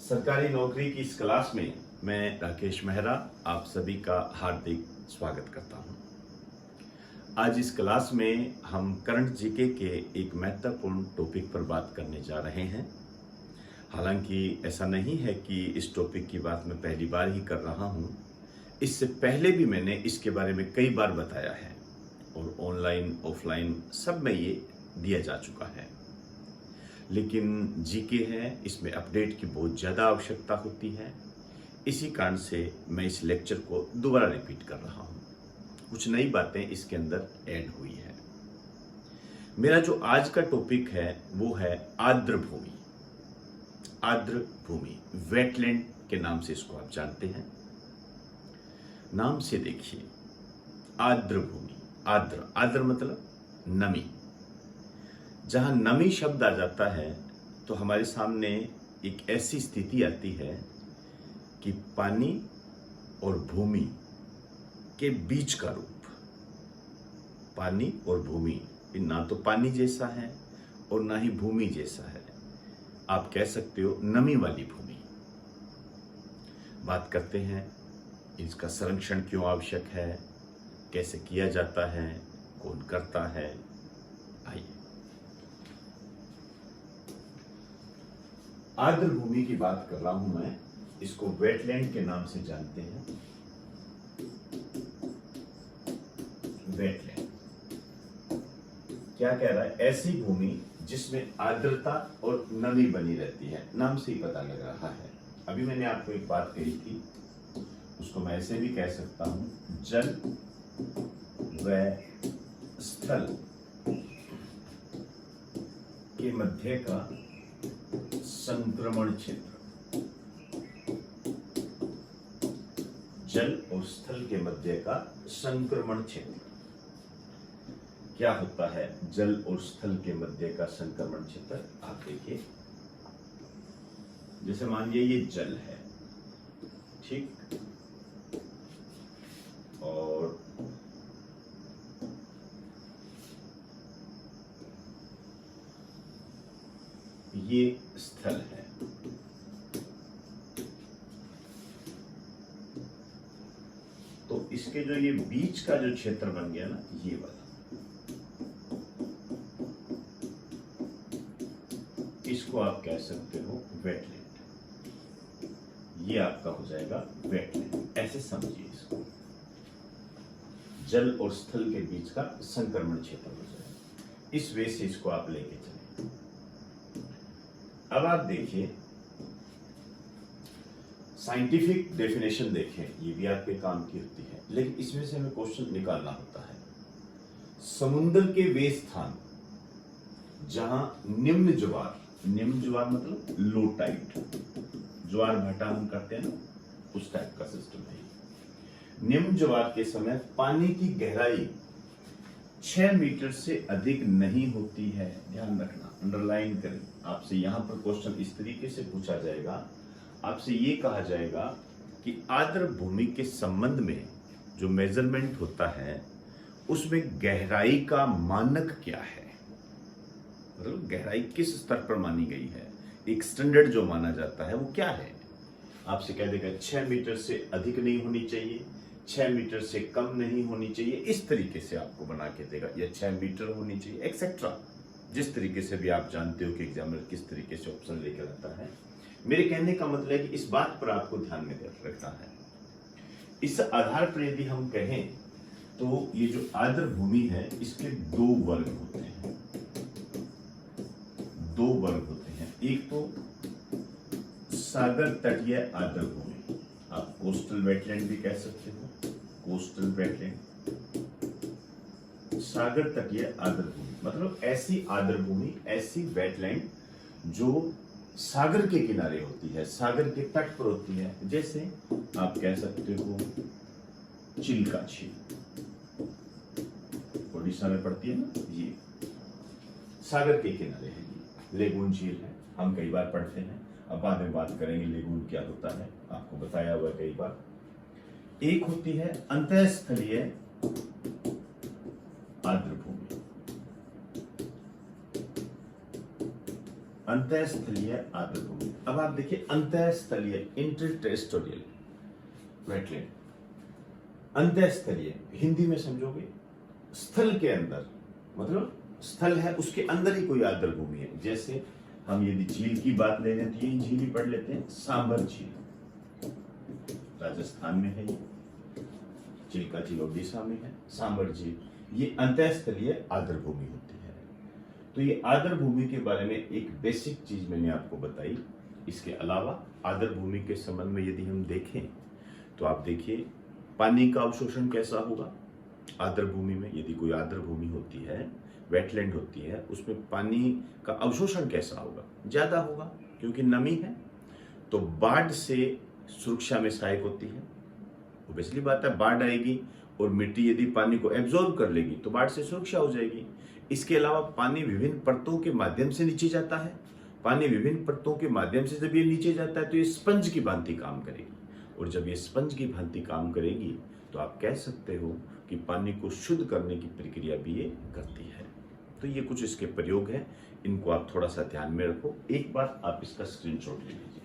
सरकारी नौकरी की इस क्लास में मैं राकेश मेहरा आप सभी का हार्दिक स्वागत करता हूं। आज इस क्लास में हम करंट जीके के एक महत्वपूर्ण टॉपिक पर बात करने जा रहे हैं। हालांकि ऐसा नहीं है कि इस टॉपिक की बात मैं पहली बार ही कर रहा हूं। इससे पहले भी मैंने इसके बारे में कई बार बताया है और ऑनलाइन ऑफलाइन सब में ये दिया जा चुका है। लेकिन जीके है, इसमें अपडेट की बहुत ज़्यादा आवश्यकता होती है। इसी कारण से मैं इस लेक्चर को दोबारा रिपीट कर रहा हूँ। कुछ नई बातें इसके अंदर ऐड हुई है। मेरा जो आज का टॉपिक है वो है आर्द्र भूमि। आर्द्र भूमि, वेटलैंड के नाम से इसको आप जानते हैं। नाम से देखिए, आर्द्र भूमि। आर्द्र, आर्द्र मतलब नमी। जहां नमी शब्द आ जाता है तो हमारे सामने एक ऐसी स्थिति आती है कि पानी और भूमि के बीच का रूप। पानी और भूमि ना तो पानी जैसा है और ना ही भूमि जैसा है, आप कह सकते हो नमी वाली भूमि। बात करते हैं इसका संरक्षण क्यों आवश्यक है, कैसे किया जाता है, कौन करता है। आइए, आर्द्र भूमि की बात कर रहा हूं मैं। इसको वेटलैंड के नाम से जानते हैं। वेटलैंड क्या कह रहा है? ऐसी भूमि जिसमें आर्द्रता और नमी बनी रहती है। नाम से ही पता लग रहा है। अभी मैंने आपको एक बात कही थी, उसको मैं ऐसे भी कह सकता हूं, जल व स्थल के मध्य का संक्रमण क्षेत्र। जल और स्थल के मध्य का संक्रमण क्षेत्र क्या होता है? जल और स्थल के मध्य का संक्रमण क्षेत्र आप देखिए, जैसे मानिए ये जल है, ठीक, और ये स्थल है। तो इसके जो ये बीच का जो क्षेत्र बन गया ना, ये वाला, इसको आप कह सकते हो वेटलैंड। ये आपका हो जाएगा वेटलैंड। ऐसे समझिए इसको, जल और स्थल के बीच का संक्रमण क्षेत्र हो जाएगा। इस वे से इसको आप लेके चले। अब आप देखिए, साइंटिफिक डेफिनेशन देखें, ये भी आपके काम की होती है, लेकिन इसमें से हमें क्वेश्चन निकालना होता है। समुद्र के वे स्थान जहां निम्न ज्वार, निम्न ज्वार मतलब लो टाइड, ज्वार भाटा हम करते हैं ना, उस टाइप का सिस्टम है। निम्न ज्वार के समय पानी की गहराई 6 मीटर से अधिक नहीं होती है। ध्यान रखना, अंडरलाइन करें। आपसे यहां पर क्वेश्चन इस तरीके से पूछा जाएगा, आपसे ये कहा जाएगा कि आर्द्र भूमि के संबंध में जो मेजरमेंट होता है उसमें गहराई का मानक क्या है, मतलब गहराई किस स्तर पर मानी गई है, एक स्टैंडर्ड जो माना जाता है वो क्या है। आपसे कह देगा 6 मीटर से अधिक नहीं होनी चाहिए, 6 मीटर से कम नहीं होनी चाहिए, इस तरीके से आपको बना के देगा, या 6 मीटर होनी चाहिए, एक्सेट्रा। जिस तरीके से भी आप जानते हो कि एग्जामिनर किस तरीके से ऑप्शन लेकर आता है। मेरे कहने का मतलब है कि इस बात पर आपको ध्यान में रखना है। इस आधार पर यदि हम कहें तो ये जो आर्द्र भूमि है इसके 2 वर्ग होते हैं। 2 वर्ग होते हैं। एक तो सागर तटीय आर्द्र भूमि, आप कोस्टल वेटलैंड भी कह सकते हो। कोस्टल वेटलैंड, सागर तटीय आर्द्र भूमि मतलब ऐसी आर्द्र भूमि, ऐसी वेटलैंड जो सागर के किनारे होती है, सागर के तट पर होती है। जैसे आप कह सकते हो चिल्का झील, ओडिशा में पड़ती है ना, ये सागर के किनारे है। ये लेगून झील है, हम कई बार पढ़ते हैं। अब बाद में बात करेंगे लेगून क्या होता है, आपको बताया हुआ कई बार। एक होती है अंतःस्थलीय आर्द्र भूमि। अंतःस्थलीय आर्द्रभूमि। अब आप देखिए अंतःस्थलीय, इंटरटेरिटोरियल वेटलैंड, अंतःस्थलीय हिंदी में समझोगे स्थल के अंदर, मतलब स्थल है उसके अंदर ही कोई आर्द्रभूमि है। जैसे हम यदि झील की बात ले लें तो ये झील ही पढ़ लेते हैं, सांबर झील राजस्थान में है, ये चिल्का झील ओडिशा में है, सांबर झील, ये अंतःस्थलीय आर्द्रभूमि होती है। तो ये आर्द्रभूमि के बारे में एक बेसिक चीज मैंने आपको बताई। इसके अलावा आर्द्रभूमि के संबंध में यदि हम देखें तो आप देखिए पानी का अवशोषण कैसा होगा आर्द्रभूमि में। यदि कोई आर्द्रभूमि होती है, वेटलैंड होती है, उसमें पानी का अवशोषण कैसा होगा, ज्यादा होगा क्योंकि नमी है, तो बाढ़ से सुरक्षा में सहायक होती है। ऑब्वियसली बात है, बाढ़ आएगी और मिट्टी यदि पानी को एब्जॉर्ब कर लेगी तो बाढ़ से सुरक्षा हो जाएगी। इसके अलावा पानी विभिन्न परतों के माध्यम से नीचे जाता है। पानी विभिन्न परतों के माध्यम से जब ये नीचे जाता है तो ये स्पंज की भांति काम करेगी, और जब ये स्पंज की भांति काम करेगी तो आप कह सकते हो कि पानी को शुद्ध करने की प्रक्रिया भी ये करती है। तो ये कुछ इसके प्रयोग हैं, इनको आप थोड़ा सा ध्यान में रखो। एक बार आप इसका स्क्रीनशॉट ले लीजिए।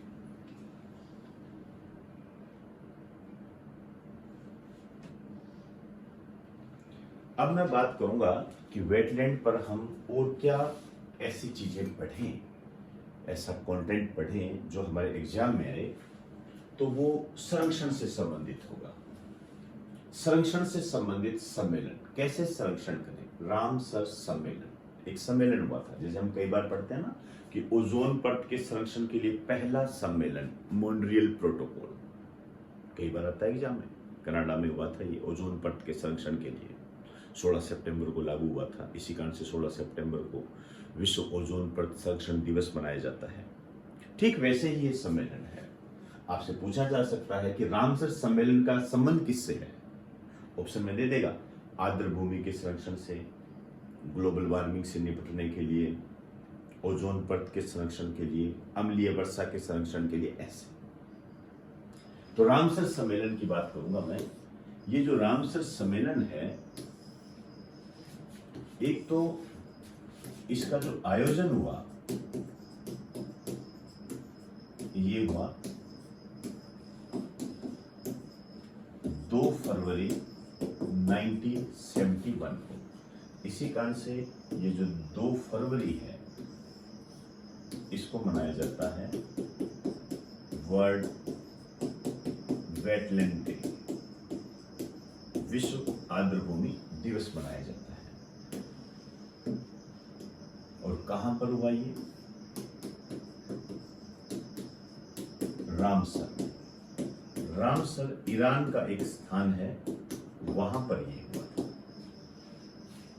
अब मैं बात करूंगा कि वेटलैंड पर हम और क्या ऐसी चीजें पढ़ें, ऐसा कंटेंट पढ़ें जो हमारे एग्जाम में आए, तो वो संरक्षण से संबंधित होगा। संरक्षण से संबंधित सम्मेलन, कैसे संरक्षण करें। रामसर सम्मेलन, एक सम्मेलन हुआ था, जैसे हम कई बार पढ़ते हैं ना कि ओजोन परत के संरक्षण के लिए पहला सम्मेलन मॉन्ट्रियल प्रोटोकॉल, कई बार आता है एग्जाम में, कनाडा में हुआ था ये ओजोन परत के संरक्षण के लिए 16 सितंबर को लागू हुआ था। इसी कारण से 16 सितंबर को विश्व ओजोन परत संरक्षण दिवस मनाया जाता है। ठीक वैसे ही ये सम्मेलन है। आपसे पूछा जा सकता है कि रामसर सम्मेलन का संबंध किससे है। ऑप्शन में दे देगा, आर्द्रभूमि के संरक्षण से, ग्लोबल वार्मिंग से निपटने के लिए, ओजोन परत के संरक्षण के लिए, अम्लीय वर्षा के संरक्षण के लिए, ऐसे। तो रामसर सम्मेलन की बात करूंगा मैं। ये जो रामसर सम्मेलन है, एक तो इसका जो आयोजन हुआ ये हुआ 2 फरवरी 1971 को। इसी कारण से ये जो 2 फरवरी है इसको मनाया जाता है वर्ल्ड वेटलैंड डे, विश्व आर्द्रभूमि दिवस मनाया जाता है। और कहां पर हुआ ये, रामसर। रामसर ईरान का एक स्थान है, वहां पर ये हुआ था।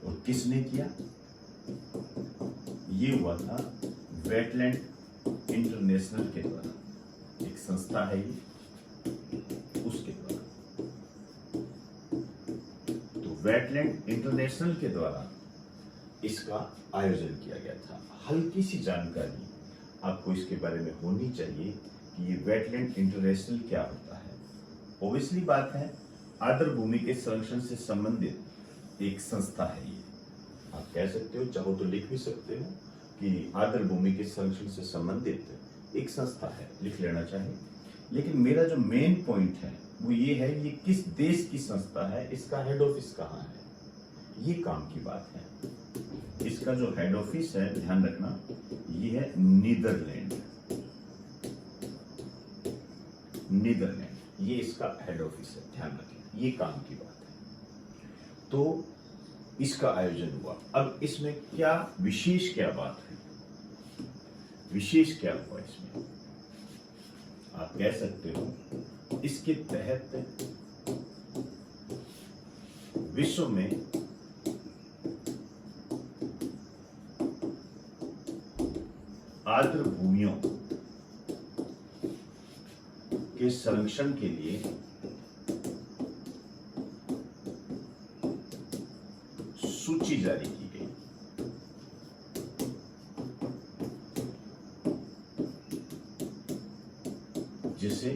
और किसने किया, ये हुआ था वेटलैंड इंटरनेशनल के द्वारा, एक संस्था है ये, उसके द्वारा। तो वेटलैंड इंटरनेशनल के द्वारा इसका आयोजन किया गया था। हल्की सी जानकारी आपको इसके बारे में होनी चाहिए कि ये वेटलैंड इंटरनेशनल क्या होता है। ऑब्वियसली बात है, आर्द्रभूमि के संरक्षण से संबंधित एक संस्था है ये। आप कह सकते हो, चाहो तो लिख भी सकते हो कि आर्द्रभूमि के संरक्षण से संबंधित एक संस्था है, लिख लेना चाहिए। लेकिन मेरा जो मेन पॉइंट है वो ये है, ये किस देश की संस्था है, इसका हेड ऑफिस कहाँ है, ये काम की बात है। इसका जो हेड ऑफिस है, ध्यान रखना, ये है नीदरलैंड। नीदरलैंड ये इसका हेड ऑफिस है, ध्यान रखें, ये काम की बात है। तो इसका आयोजन हुआ। अब इसमें क्या विशेष क्या बात हुई, विशेष क्या हुआ इसमें, आप कह सकते हो इसके तहत विश्व में आर्द्रभूमियों के संरक्षण के लिए सूची जारी की गई। जिसे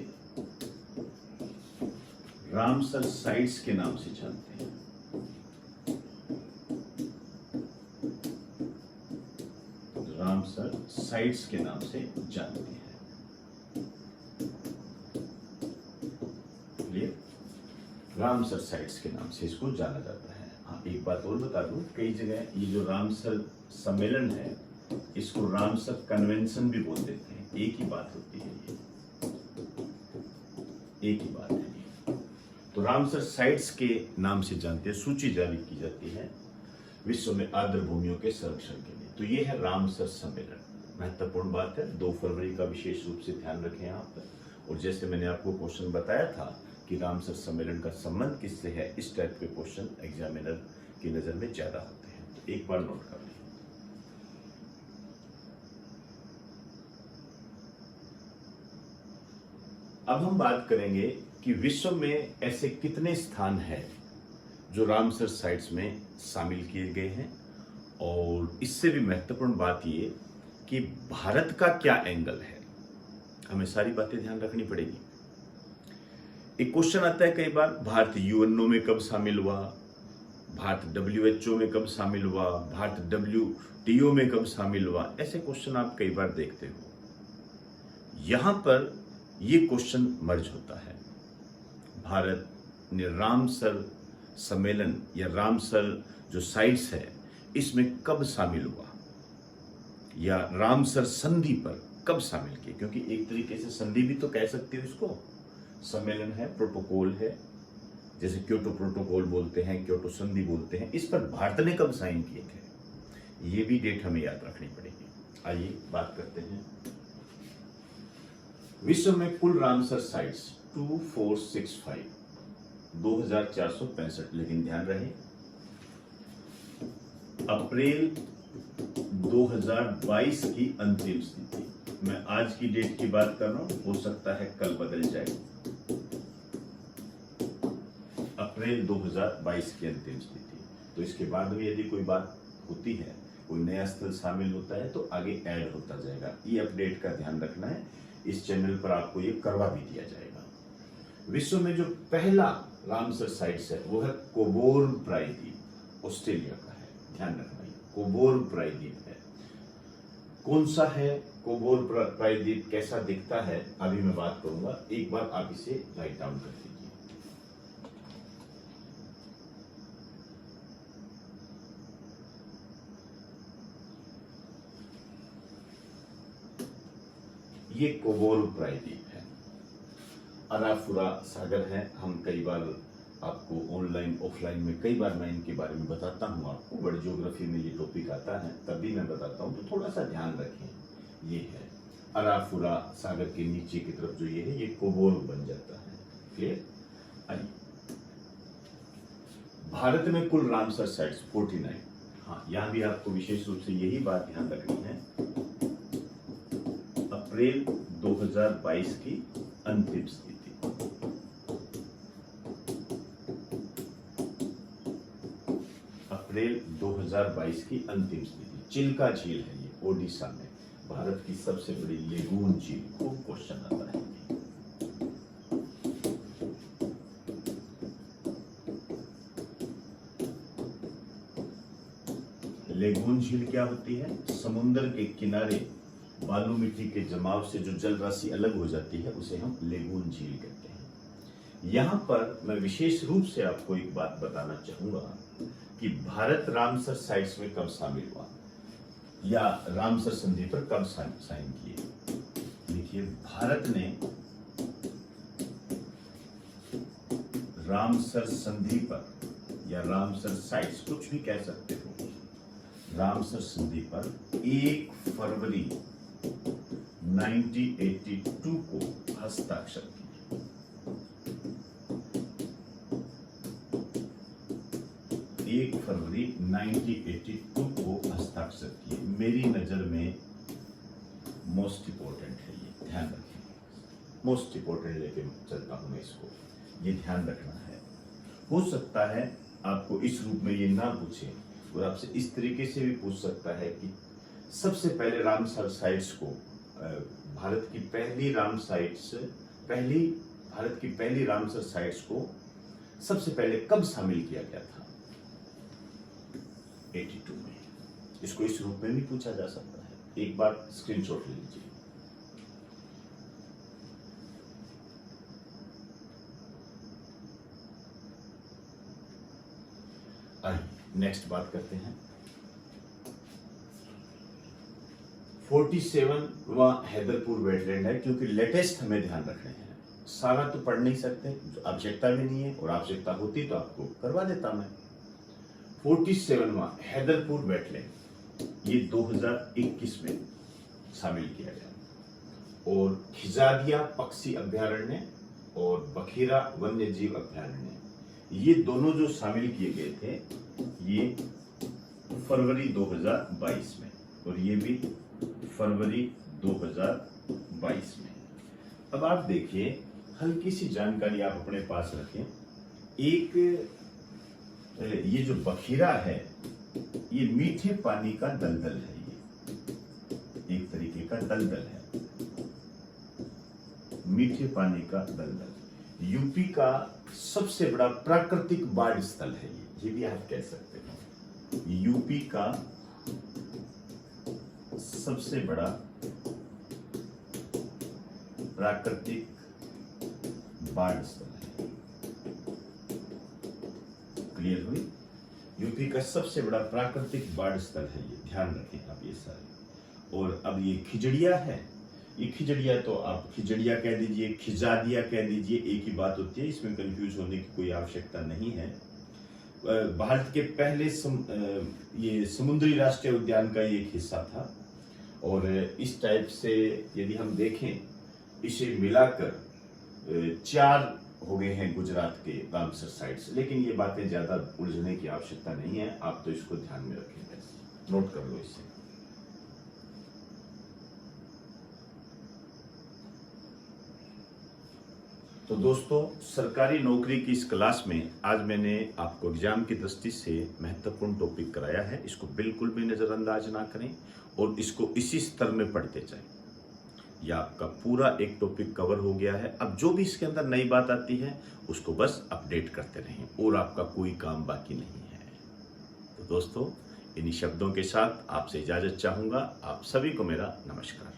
रामसर साइट्स के नाम से जानते हैं। रामसर साइट्स के नाम से जानते हैं। क्लियर? रामसर साइट्स के नाम से इसको जाना जाता है। हाँ, एक बात और बता दूं, कई जगह ये जो रामसर सम्मेलन है इसको रामसर कन्वेंशन भी बोल देते हैं। एक ही बात होती है, ये एक ही बात है। तो रामसर साइट्स के नाम से जानते हैं। सूची जारी की जाती है विश्व में आर्द्र भूमियों के संरक्षण के लिए। तो ये है रामसर सम्मेलन। महत्वपूर्ण बात है, 2 फरवरी का विशेष रूप से ध्यान रखें यहाँ पर। और जैसे मैंने आपको क्वेश्चन बताया था कि रामसर सम्मेलन का संबंध किससे है, इस टाइप के क्वेश्चन एग्जामिनर की नजर में ज्यादा होते हैं। तो एक बार नोट कर लें। अब हम बात करेंगे कि विश्व में ऐसे कितने स्थान हैं जो रामसर साइट्स में शामिल किए गए हैं, और इससे भी महत्वपूर्ण बात ये कि भारत का क्या एंगल है। हमें सारी बातें ध्यान रखनी पड़ेगी। एक क्वेश्चन आता है कई बार, भारत यूएनओ में कब शामिल हुआ, भारत डब्ल्यूएचओ में कब शामिल हुआ, भारत डब्ल्यूटीओ में कब शामिल हुआ। ऐसे क्वेश्चन आप कई बार देखते हो। यहां पर ये क्वेश्चन मर्ज होता है। भारत ने रामसर सम्मेलन या रामसर जो साइट्स है इसमें कब शामिल हुआ, या रामसर संधि पर कब शामिल किए। क्योंकि एक तरीके से संधि भी तो कह सकते हो इसको, सम्मेलन है, प्रोटोकॉल है, जैसे क्योटो प्रोटोकॉल बोलते हैं, क्योटो संधि बोलते हैं। इस पर भारत ने कब साइन किए थे, ये भी डेट हमें याद रखनी पड़ेगी। आइए बात करते हैं। विश्व में कुल रामसर साइट्स 2465, 2465, लेकिन ध्यान रहे अप्रैल 2022 की अंतिम स्थिति। मैं आज की डेट की बात कर रहा हूं, हो सकता है कल बदल जाए। अप्रैल 2022 की अंतिम स्थिति। तो इसके बाद में यदि कोई बात होती है, कोई नया स्थल शामिल होता है तो आगे ऐड होता जाएगा। ये अपडेट का ध्यान रखना है। इस चैनल पर आपको ये करवा भी दिया जाएगा। विश्व में जो पहला रामसर साइट्स है वो है कोबोर्न प्रायद्वीप, ऑस्ट्रेलिया का है। ध्यान रखना, कोबोर्न प्रायद्वीप है। कौन सा है कोबोर्न प्रायद्वीप, कैसा दिखता है, अभी मैं बात करूंगा। एक बार आप इसे राइट डाउन कर लीजिए। ये कोबोर्न प्रायद्वीप है। अराफुरा सागर है। हम कई बार आपको ऑनलाइन ऑफलाइन में कई बार मैं इनके बारे में बताता हूँ। आपको वर्ल्ड ज्योग्राफी में ये टॉपिक आता है तब भी मैं बताता हूँ, तो थोड़ा सा ध्यान रखें। ये है अराफुरा सागर के नीचे की तरफ जो ये है, ये कोबोर्न बन जाता है। क्लियर? आइए, भारत में कुल रामसर साइट्स 49। हाँ, यहां भी आपको विशेष रूप से यही बात ध्यान रखनी है। अप्रैल 2022 की अंतिम स्थिति। अप्रैल 2022 की अंतिम स्थिति। चिल्का झील है ये, ओडिशा में, भारत की सबसे बड़ी लेगून झील। खूब क्वेश्चन आता है। लेगून झील क्या होती है? समुद्र के किनारे बालू मिट्टी के जमाव से जो जल राशि अलग हो जाती है उसे हम लेगून झील कहते हैं। यहां पर मैं विशेष रूप से आपको एक बात बताना चाहूंगा कि भारत रामसर साइट्स में कब शामिल हुआ या रामसर संधि पर कब साइन किए। देखिए, भारत ने रामसर संधि पर या रामसर साइट्स, कुछ भी कह सकते हो, रामसर संधि पर 1 फरवरी 1982 को हस्ताक्षर किए। फरवरी 1982 को हस्ताक्षर किए। मेरी नजर में मोस्ट इंपोर्टेंट है ये, ध्यान रखें। मोस्ट इंपोर्टेंट लेके चलता हूं मैं इसको, ये ध्यान रखना है। हो सकता है आपको इस रूप में ये ना पूछे और आपसे इस तरीके से भी पूछ सकता है कि सबसे पहले रामसर साइट्स को, भारत की पहली रामसर साइट्स को सबसे पहले कब शामिल किया गया था? 82 में। इसको इस रूप में भी पूछा जा सकता है। एक बार स्क्रीनशॉट ले लीजिए। आइए नेक्स्ट बात करते हैं। 47वां हैदरपुर वेटलैंड है, क्योंकि लेटेस्ट हमें ध्यान रखने हैं, सारा तो पढ़ नहीं सकते, आवश्यकता भी नहीं है, और आवश्यकता होती तो आपको करवा देता मैं। 47वां हैदरपुर वेटलैंड ये 2021 में शामिल किया गया, और खिजादिया पक्षी अभ्यारण्य और बखीरा वन्य जीव अभ्यारण्य, ये दोनों जो शामिल किए गए थे ये फरवरी 2022 में, और ये भी फरवरी 2022 में। अब आप देखिए, हल्की सी जानकारी आप अपने पास रखें। एक ये जो बखीरा है ये मीठे पानी का दलदल है, ये एक तरीके का दलदल है, मीठे पानी का दलदल। यूपी का सबसे बड़ा प्राकृतिक बाढ़ स्थल है ये भी आप कह सकते हैं। यूपी का सबसे बड़ा प्राकृतिक बाढ़ स्थल है। क्लियर हुई? यूपी का सबसे बड़ा प्राकृतिक बाढ़ स्थल है ये, ध्यान रखें आप ये सारे। और अब ये खिजड़िया है, ये खिजड़िया तो आप खिजड़िया कह दीजिए, खिजादिया कह दीजिए, एक ही बात होती है, इसमें कंफ्यूज होने की कोई आवश्यकता नहीं है। भारत के पहले ये समुद्री राष्ट्रीय उद्यान का ये एक हिस्सा था, और इस टाइप से यदि हम देखें, इसे मिलाकर 4 हो गए हैं गुजरात के रामसर साइड से। लेकिन ये बातें ज्यादा उलझने की आवश्यकता नहीं है, आप तो इसको ध्यान में रखें, बस नोट कर लो इसे। तो दोस्तों, सरकारी नौकरी की इस क्लास में आज मैंने आपको एग्जाम की दृष्टि से महत्वपूर्ण टॉपिक कराया है। इसको बिल्कुल भी नजरअंदाज ना करें और इसको इसी स्तर में पढ़ते जाएं। यह आपका पूरा एक टॉपिक कवर हो गया है। अब जो भी इसके अंदर नई बात आती है उसको बस अपडेट करते रहें, और आपका कोई काम बाकी नहीं है। तो दोस्तों, इन्हीं शब्दों के साथ आपसे इजाजत चाहूंगा। आप सभी को मेरा नमस्कार।